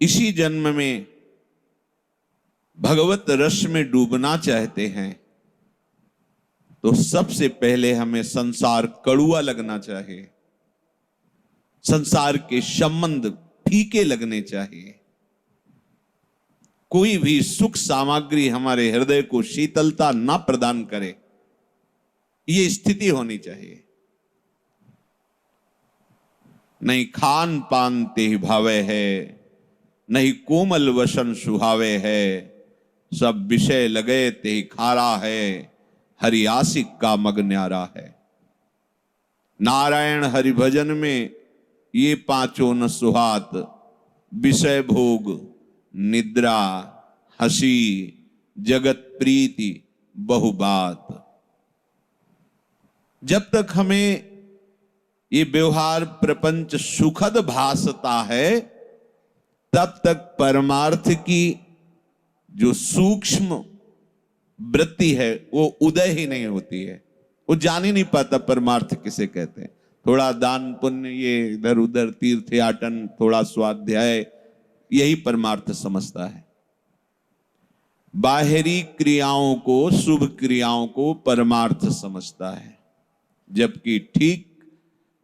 इसी जन्म में भगवत रस में डूबना चाहते हैं तो सबसे पहले हमें संसार कड़ुआ लगना चाहिए, संसार के संबंध फीके लगने चाहिए। कोई भी सुख सामग्री हमारे हृदय को शीतलता ना प्रदान करे, ये स्थिति होनी चाहिए। नहीं खान पान ते भावे है, नहीं कोमल वसन सुहावे है, सब विषय लगे ते खारा है, हरि आशिक का मग न्यारा है। नारायण हरि भजन में ये पांचों न सुहात, विषय भोग, निद्रा, हंसी, जगत प्रीति, बहुबात। जब तक हमें ये व्यवहार प्रपंच सुखद भासता है तब तक परमार्थ की जो सूक्ष्म वृत्ति है वो उदय ही नहीं होती है। वो जान ही नहीं पाता परमार्थ किसे कहते हैं। थोड़ा दान पुण्य, ये इधर उधर तीर्थयाटन, थोड़ा स्वाध्याय, यही परमार्थ समझता है। बाहरी क्रियाओं को, शुभ क्रियाओं को परमार्थ समझता है, जबकि ठीक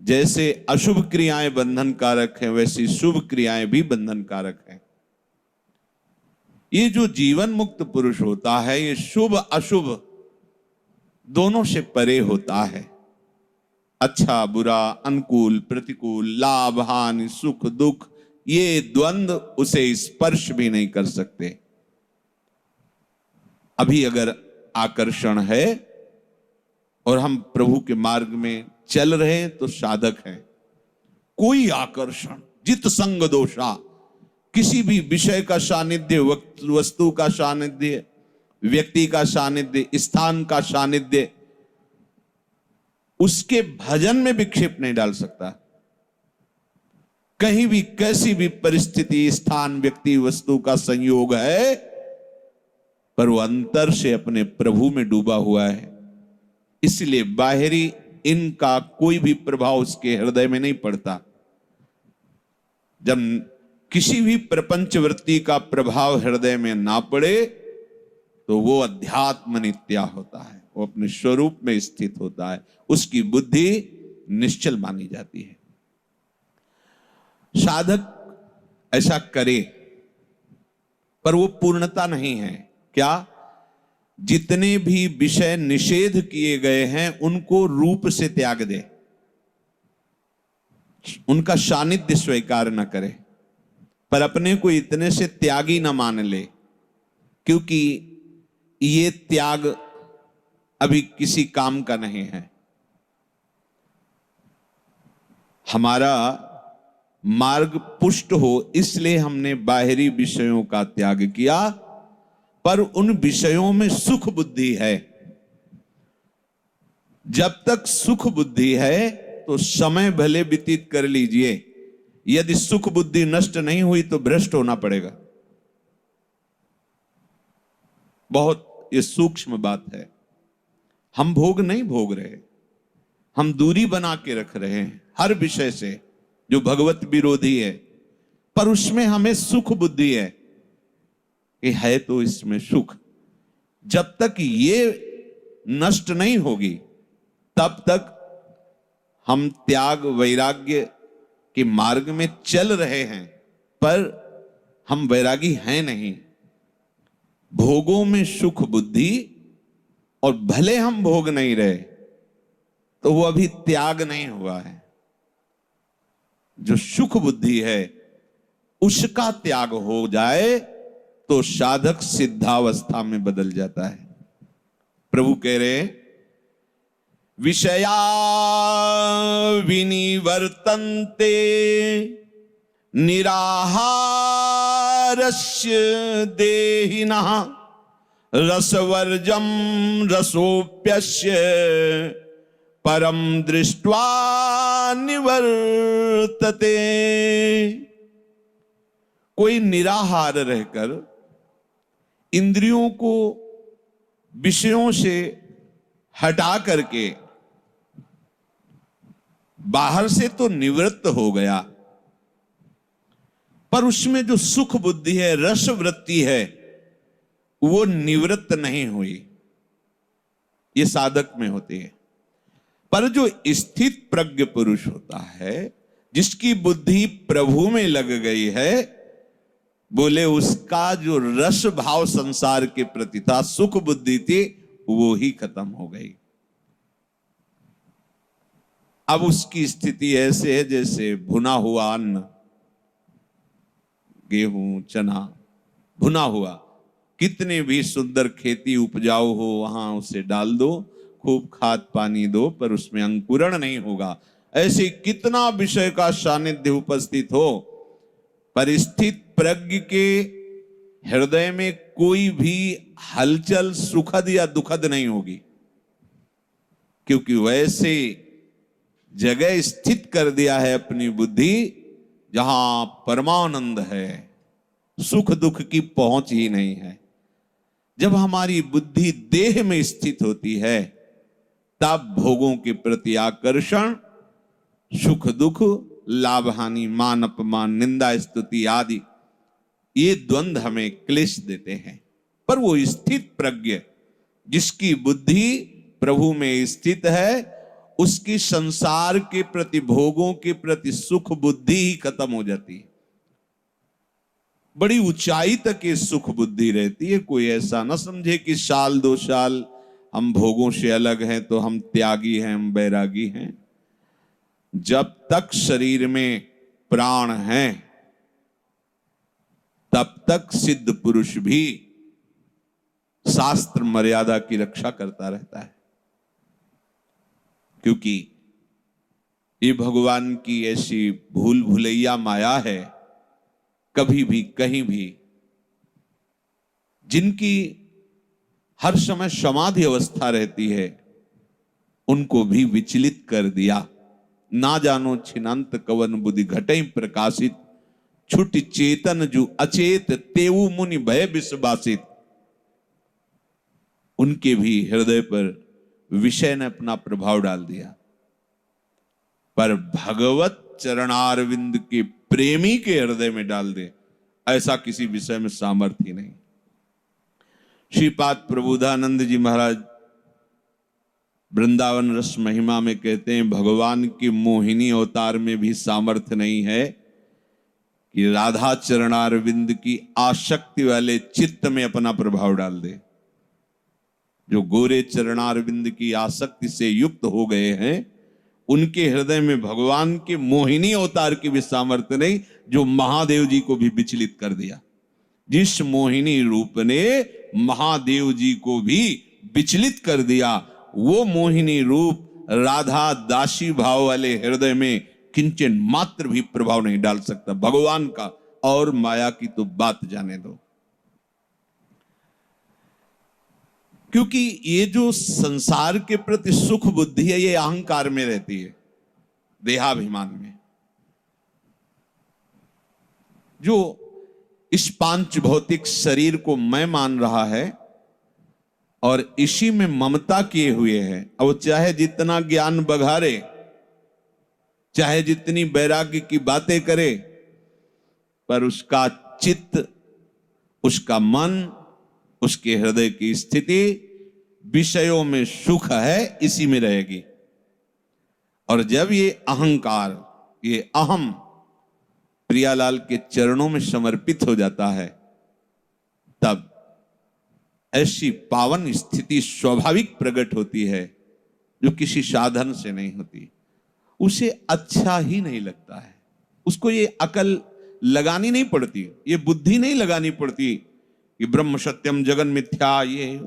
जैसे अशुभ क्रियाएं बंधन कारक हैं वैसी शुभ क्रियाएं भी बंधन कारक हैं। ये जो जीवन मुक्त पुरुष होता है ये शुभ अशुभ दोनों से परे होता है। अच्छा बुरा, अनुकूल प्रतिकूल, लाभ हानि, सुख दुख, ये द्वंद्व उसे स्पर्श भी नहीं कर सकते। अभी अगर आकर्षण है और हम प्रभु के मार्ग में चल रहे हैं तो साधक हैं। कोई आकर्षण, जित संग दोषा, किसी भी विषय का सानिध्य, वस्तु का सानिध्य, व्यक्ति का सानिध्य, स्थान का सानिध्य, उसके भजन में विक्षेप नहीं डाल सकता। कहीं भी कैसी भी परिस्थिति, स्थान, व्यक्ति, वस्तु का संयोग है पर वो अंतर से अपने प्रभु में डूबा हुआ है, इसलिए बाहरी इनका कोई भी प्रभाव उसके हृदय में नहीं पड़ता। जब किसी भी प्रपंच वृत्ति का प्रभाव हृदय में ना पड़े तो वो अध्यात्म नित्या होता है, वो अपने स्वरूप में स्थित होता है, उसकी बुद्धि निश्चल मानी जाती है। साधक ऐसा करे पर वो पूर्णता नहीं है। क्या? जितने भी विषय निषेध किए गए हैं उनको रूप से त्याग दे, उनका सानिध्य स्वीकार न करे, पर अपने को इतने से त्यागी न मान ले, क्योंकि ये त्याग अभी किसी काम का नहीं है। हमारा मार्ग पुष्ट हो इसलिए हमने बाहरी विषयों का त्याग किया, पर उन विषयों में सुख बुद्धि है। जब तक सुख बुद्धि है तो समय भले व्यतीत कर लीजिए, यदि सुख बुद्धि नष्ट नहीं हुई तो भ्रष्ट होना पड़ेगा। बहुत ये सूक्ष्म बात है। हम भोग नहीं भोग रहे, हम दूरी बना के रख रहे हैं हर विषय से जो भगवत विरोधी है, पर उसमें हमें सुख बुद्धि है कि है तो इसमें सुख। जब तक ये नष्ट नहीं होगी तब तक हम त्याग वैराग्य के मार्ग में चल रहे हैं, पर हम वैरागी हैं नहीं। भोगों में सुख बुद्धि, और भले हम भोग नहीं रहे तो वो अभी त्याग नहीं हुआ है। जो सुख बुद्धि है उसका त्याग हो जाए तो साधक सिद्धावस्था में बदल जाता है। प्रभु कह रहे हैं विषया विनिवर्तन्ते निराहारस्य देहिनः रसवर्जम रसोप्यस्य परम दृष्ट्वा निवर्तते। कोई निराहार रहकर इंद्रियों को विषयों से हटा करके बाहर से तो निवृत्त हो गया, पर उसमें जो सुख बुद्धि है, रस वृत्ति है, वो निवृत्त नहीं हुई। ये साधक में होती है। पर जो स्थित प्रज्ञ पुरुष होता है, जिसकी बुद्धि प्रभु में लग गई है, बोले उसका जो रस भाव संसार के प्रति था, सुख बुद्धि थी, वो ही खत्म हो गई। अब उसकी स्थिति ऐसे है जैसे भुना हुआ अन्न, गेहूं चना भुना हुआ, कितने भी सुंदर खेती उपजाऊ हो, वहां उसे डाल दो, खूब खाद पानी दो, पर उसमें अंकुरण नहीं होगा। ऐसे कितना विषय का सानिध्य उपस्थित हो, पर स्थित प्रज्ञ के हृदय में कोई भी हलचल सुखद या दुखद नहीं होगी, क्योंकि वैसे जगह स्थित कर दिया है अपनी बुद्धि जहां परमानंद है, सुख दुख की पहुंच ही नहीं है। जब हमारी बुद्धि देह में स्थित होती है, तब भोगों के प्रति आकर्षण, सुख दुख, लाभ हानि, मान अपमान, निंदा स्तुति आदि, ये द्वंद्व हमें क्लेश देते हैं। पर वो स्थित प्रज्ञ, जिसकी बुद्धि प्रभु में स्थित है, उसकी संसार के प्रति, भोगों के प्रति सुख बुद्धि ही खत्म हो जाती है। बड़ी ऊंचाई तक ये सुख बुद्धि रहती है। कोई ऐसा ना समझे कि साल दो साल हम भोगों से अलग हैं तो हम त्यागी हैं, हम बैरागी हैं। जब तक शरीर में प्राण हैं, तब तक सिद्ध पुरुष भी शास्त्र मर्यादा की रक्षा करता रहता है, क्योंकि ये भगवान की ऐसी भूल भुलैया माया है, कभी भी कहीं भी जिनकी हर समय समाधि अवस्था रहती है, उनको भी विचलित कर दिया। ना जानो छिनंत कवन बुद्धि घटई प्रकाशित, छुट चेतन जो अचेत तेऊ मुनि भय विश्वासित। उनके भी हृदय पर विषय ने अपना प्रभाव डाल दिया, पर भगवत चरणारविंद के प्रेमी के हृदय में डाल दे, ऐसा किसी विषय में सामर्थ्य नहीं। श्रीपाद प्रबोधानंद जी महाराज वृंदावन रस महिमा में कहते हैं, भगवान की मोहिनी अवतार में भी सामर्थ्य नहीं है कि राधा चरणारविंद की आसक्ति वाले चित्त में अपना प्रभाव डाल दे। जो गोरे चरणारविंद की आसक्ति से युक्त हो गए हैं, उनके हृदय में भगवान के मोहिनी अवतार की भी सामर्थ्य नहीं, जो महादेव जी को भी विचलित कर दिया। जिस मोहिनी रूप ने महादेव जी को भी विचलित कर दिया, वो मोहिनी रूप राधा दासी भाव वाले हृदय में किंचन मात्र भी प्रभाव नहीं डाल सकता। भगवान का और माया की तो बात जाने दो। क्योंकि ये जो संसार के प्रति सुख बुद्धि है, ये अहंकार में रहती है, देहाभिमान में। जो इस पांच भौतिक शरीर को मैं मान रहा है और इसी में ममता किए हुए है, अब चाहे जितना ज्ञान बघारे, चाहे जितनी वैराग्य की बातें करे, पर उसका चित्त, उसका मन, उसके हृदय की स्थिति विषयों में सुख है, इसी में रहेगी। और जब ये अहंकार, ये अहम प्रियालाल के चरणों में समर्पित हो जाता है, तब ऐसी पावन स्थिति स्वाभाविक प्रकट होती है, जो किसी साधन से नहीं होती। उसे अच्छा ही नहीं लगता है, उसको ये अकल लगानी नहीं पड़ती, ये बुद्धि नहीं लगानी पड़ती कि ब्रह्म सत्यम जगन मिथ्या, ये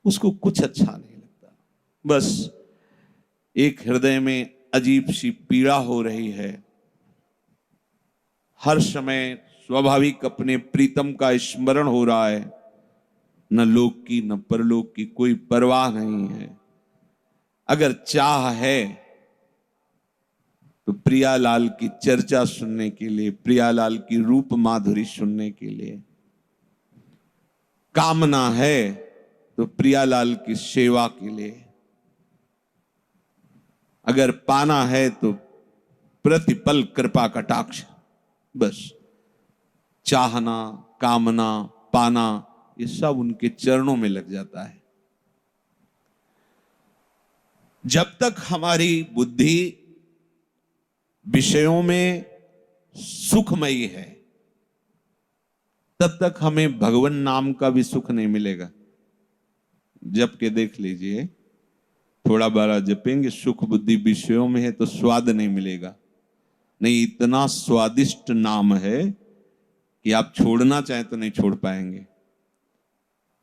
उसको कुछ अच्छा नहीं लगता। बस एक हृदय में अजीब सी पीड़ा हो रही है, हर समय स्वाभाविक अपने प्रीतम का स्मरण हो रहा है, न लोक की न परलोक की कोई परवाह नहीं है। अगर चाह है तो प्रियालाल की चर्चा सुनने के लिए, प्रियालाल की रूप माधुरी सुनने के लिए, कामना है तो प्रियालाल की सेवा के लिए, अगर पाना है तो प्रतिपल कृपा कटाक्ष, बस चाहना, कामना, पाना, ये सब उनके चरणों में लग जाता है। जब तक हमारी बुद्धि विषयों में सुखमयी है, तब तक हमें भगवान नाम का भी सुख नहीं मिलेगा। जप के देख लीजिए, थोड़ा बारा जपेंगे, सुख बुद्धि विषयों में है तो स्वाद नहीं मिलेगा। नहीं, इतना स्वादिष्ट नाम है कि आप छोड़ना चाहें तो नहीं छोड़ पाएंगे।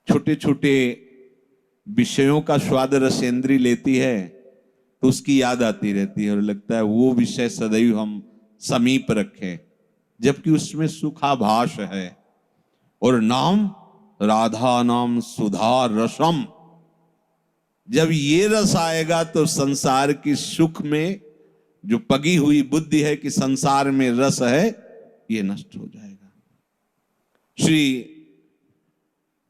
छोटे छोटे विषयों का स्वाद रसेंद्री लेती है तो उसकी याद आती रहती है और लगता है वो विषय सदैव हम समीप रखें, जबकि उसमें सुखाभास है। और नाम राधा नाम सुधा रसम, जब ये रस आएगा तो संसार की सुख में जो पगी हुई बुद्धि है कि संसार में रस है, ये नष्ट हो जाएगा। श्री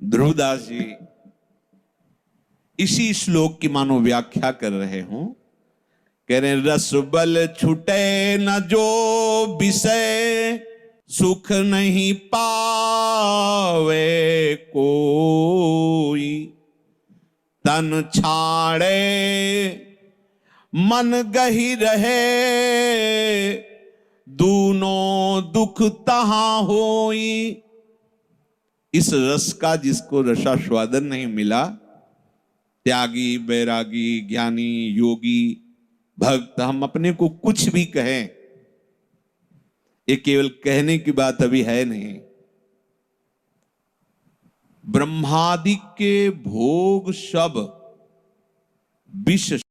ध्रुवदास जी इसी श्लोक की मानो व्याख्या कर रहे हों। कह रहे हैं, रस बल छुटे न जो विषय, सुख नहीं पावे कोई। तन छाड़े मन गही रहे, दूनों दुख तहां होई। इस रस का जिसको रसास्वादन नहीं मिला, त्यागी, बैरागी, ज्ञानी, योगी, भक्त, हम अपने को कुछ भी कहें, ये केवल कहने की बात अभी है नहीं। ब्रह्मादि के भोग सब विष